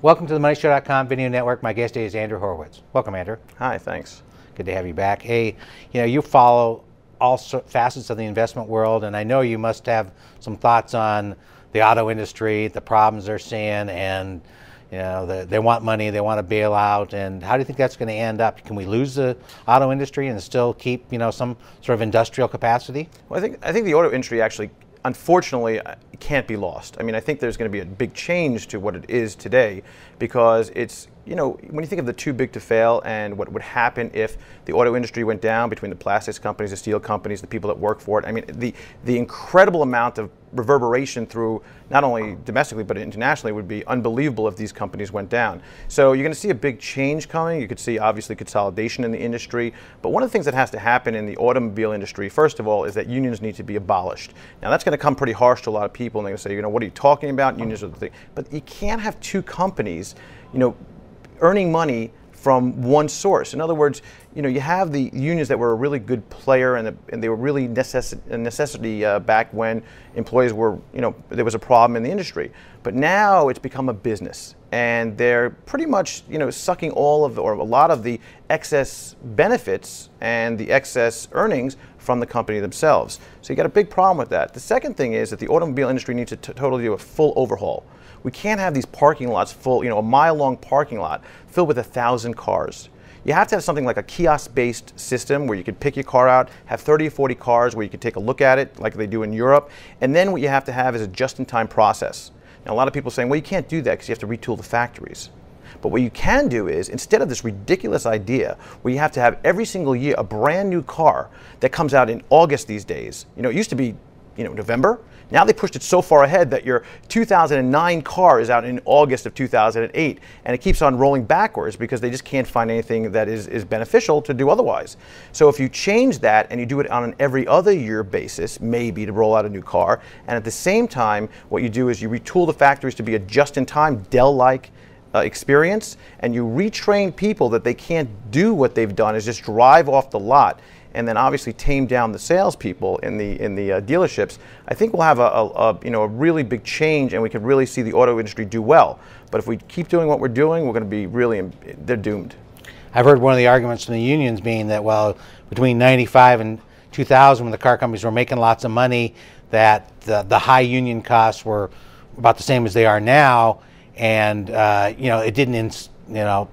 Welcome to the MoneyShow.com Video Network. My guest today is Andrew Horowitz. Welcome, Andrew. Hi, thanks. Good to have you back. Hey, you follow all facets of the investment world, and I know you must have some thoughts on the auto industry, the problems they're seeing, and they want money, they want to bail out, and how do you think that's going to end up? Can we lose the auto industry and still keep some sort of industrial capacity? Well, I think the auto industry actually, unfortunately, can't be lost. I mean, I think there's going to be a big change to what it is today, because it's, when you think of the too big to fail and what would happen if the auto industry went down, between the plastics companies, the steel companies, the people that work for it. I mean, the incredible amount of reverberation through not only domestically but internationally would be unbelievable if these companies went down. So you're going to see a big change coming. You could see obviously consolidation in the industry, but one of the things that has to happen in the automobile industry, first of all, is that unions need to be abolished. Now that's going to come pretty harsh to a lot of people, and they're going to say, what are you talking about? Unions are the thing. But you can't have two companies, earning money from one source. In other words, you have the unions that were a really good player, and they were really a necessity back when employees were, there was a problem in the industry. But now it's become a business, and they're pretty much, sucking all of or a lot of the excess benefits and the excess earnings from the company themselves. So you got a big problem with that. The second thing is that the automobile industry needs to totally do a full overhaul. We can't have these parking lots full, a mile-long parking lot filled with 1,000 cars. You have to have something like a kiosk-based system where you could pick your car out, have 30 or 40 cars where you can take a look at it like they do in Europe, and then what you have to have is a just-in-time process. Now, a lot of people are saying, well, you can't do that because you have to retool the factories. But what you can do is, instead of this ridiculous idea where you have to have every single year a brand new car that comes out in August these days, it used to be November. Now they pushed it so far ahead that your 2009 car is out in August of 2008, and it keeps on rolling backwards because they just can't find anything that is beneficial to do otherwise. So if you change that and you do it on an every other year basis, maybe to roll out a new car, and at the same time what you do is you retool the factories to be a just-in-time Dell-like experience, and you retrain people that they can't do what they've done is just drive off the lot, and then obviously tame down the salespeople in the dealerships. I think we'll have a really big change, and we can really see the auto industry do well. But if we keep doing what we're doing, we're going to be they're doomed. I've heard one of the arguments from the unions being that, well, between 95 and 2000, when the car companies were making lots of money, that the high union costs were about the same as they are now, and it didn't.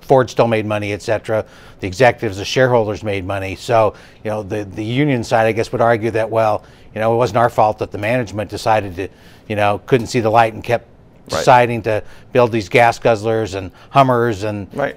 Ford still made money, etc. The executives, the shareholders made money. So, the union side, I guess, would argue that, well, it wasn't our fault that the management decided to, couldn't see the light and kept deciding to build these gas guzzlers and Hummers and, no,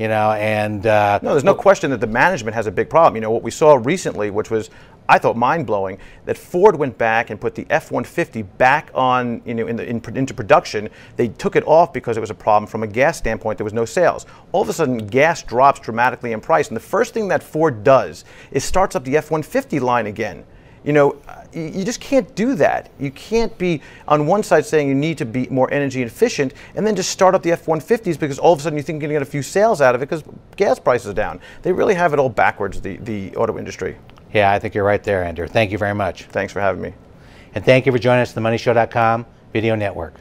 there's no question that the management has a big problem. What we saw recently, which was, I thought, mind-blowing, that Ford went back and put the F-150 back on, into production. They took it off because it was a problem from a gas standpoint. There was no sales. All of a sudden, gas drops dramatically in price, and the first thing that Ford does is starts up the F-150 line again. You just can't do that. You can't be on one side saying you need to be more energy efficient and then just start up the F-150s because all of a sudden you think you're going to get a few sales out of it because gas prices are down. They really have it all backwards, the auto industry. Yeah, I think you're right there, Andrew. Thank you very much. Thanks for having me. And thank you for joining us at the MoneyShow.com Video Network.